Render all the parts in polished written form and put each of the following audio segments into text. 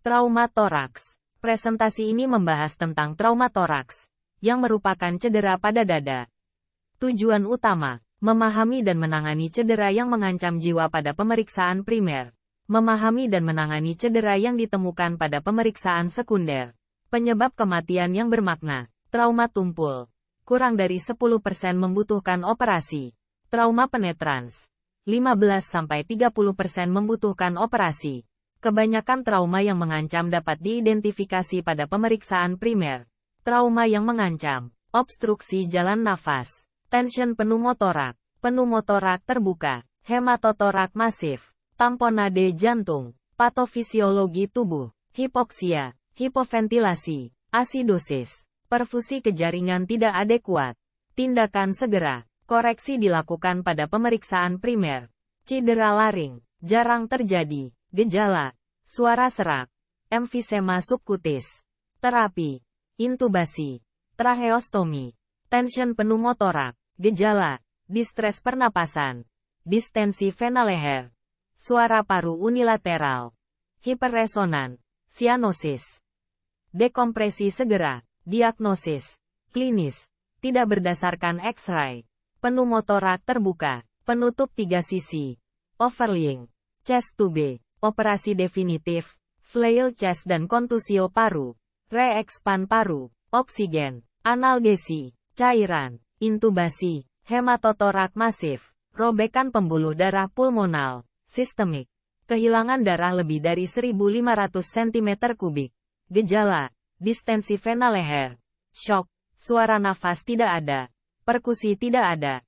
Trauma toraks. Presentasi ini membahas tentang trauma toraks, yang merupakan cedera pada dada. Tujuan utama, memahami dan menangani cedera yang mengancam jiwa pada pemeriksaan primer. Memahami dan menangani cedera yang ditemukan pada pemeriksaan sekunder. Penyebab kematian yang bermakna, trauma tumpul. Kurang dari 10% membutuhkan operasi. Trauma penetrans. 15-30% membutuhkan operasi. Kebanyakan trauma yang mengancam dapat diidentifikasi pada pemeriksaan primer. Trauma yang mengancam, obstruksi jalan nafas, tension pneumotorak terbuka, hematotorak masif, tamponade jantung, patofisiologi tubuh, hipoksia, hipoventilasi, asidosis, perfusi ke jaringan tidak adekuat. Tindakan segera, koreksi dilakukan pada pemeriksaan primer. Cedera laring, jarang terjadi. Gejala, suara serak, emfisema subkutis, terapi, intubasi, tracheostomi, tension pneumotorak, gejala, distres pernapasan, distensi vena leher, suara paru unilateral, hiperresonan, sianosis, dekompresi segera, diagnosis, klinis, tidak berdasarkan X-ray, pneumotorak terbuka, penutup 3 sisi, overlying, chest tube. Operasi definitif, flail chest dan kontusio paru, re-expand paru, oksigen, analgesi, cairan, intubasi, hematotorak masif, robekan pembuluh darah pulmonal, sistemik, kehilangan darah lebih dari 1.500 cm3, gejala, distensi vena leher, shock, suara nafas tidak ada, perkusi tidak ada,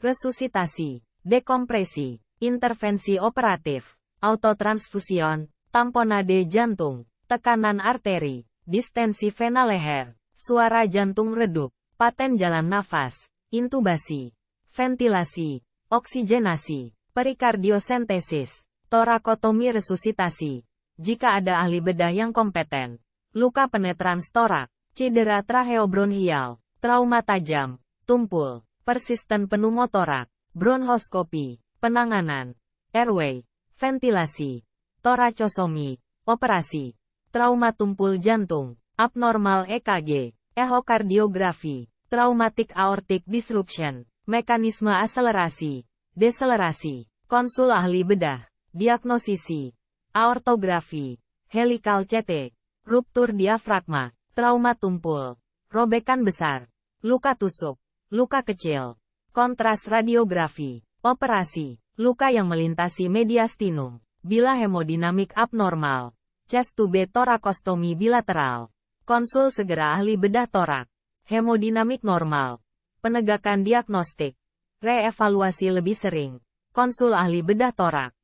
resusitasi, dekompresi, intervensi operatif. Autotransfusion, tamponade jantung, tekanan arteri, distensi vena leher, suara jantung redup, paten jalan nafas, intubasi, ventilasi, oksigenasi, perikardiosentesis, torakotomi resusitasi. Jika ada ahli bedah yang kompeten, luka penetrans torak, cedera tracheobronchial, trauma tajam, tumpul, persisten pneumotorak, bronhoskopi, penanganan, airway, ventilasi, toracosomi, operasi, trauma tumpul jantung, abnormal EKG, ehokardiografi, traumatic aortic disruption, mekanisme akselerasi, deselerasi, konsul ahli bedah, diagnosisi, aortografi, helikal CT, ruptur diafragma, trauma tumpul, robekan besar, luka tusuk, luka kecil, kontras radiografi, operasi, luka yang melintasi mediastinum, bila hemodinamik abnormal, chest tube torakostomi bilateral, konsul segera ahli bedah torak, hemodinamik normal, penegakan diagnostik, reevaluasi lebih sering, konsul ahli bedah torak,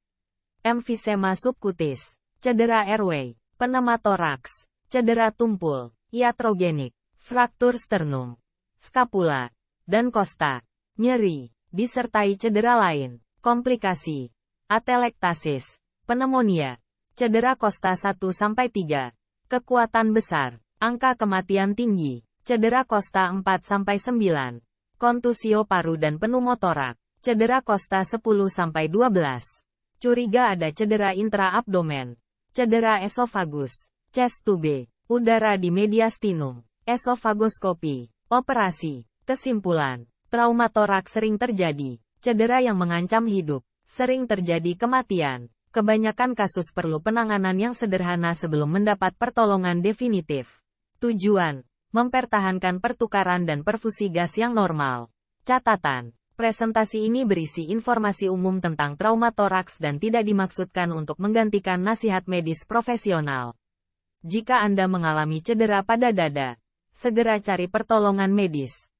emfisema subkutis, cedera airway, pneumotoraks, cedera tumpul, iatrogenik, fraktur sternum, skapula, dan kosta, nyeri, disertai cedera lain. Komplikasi, atelektasis, pneumonia, cedera kosta 1-3, kekuatan besar, angka kematian tinggi, cedera kosta 4-9, kontusio paru dan pneumotorak, cedera kosta 10-12, curiga ada cedera intraabdomen, cedera esofagus, chest tube, udara di mediastinum, esofagoskopi, operasi, kesimpulan, trauma torak sering terjadi. Cedera yang mengancam hidup, sering terjadi kematian. Kebanyakan kasus perlu penanganan yang sederhana sebelum mendapat pertolongan definitif. Tujuan, mempertahankan pertukaran dan perfusi gas yang normal. Catatan, presentasi ini berisi informasi umum tentang trauma toraks dan tidak dimaksudkan untuk menggantikan nasihat medis profesional. Jika Anda mengalami cedera pada dada, segera cari pertolongan medis.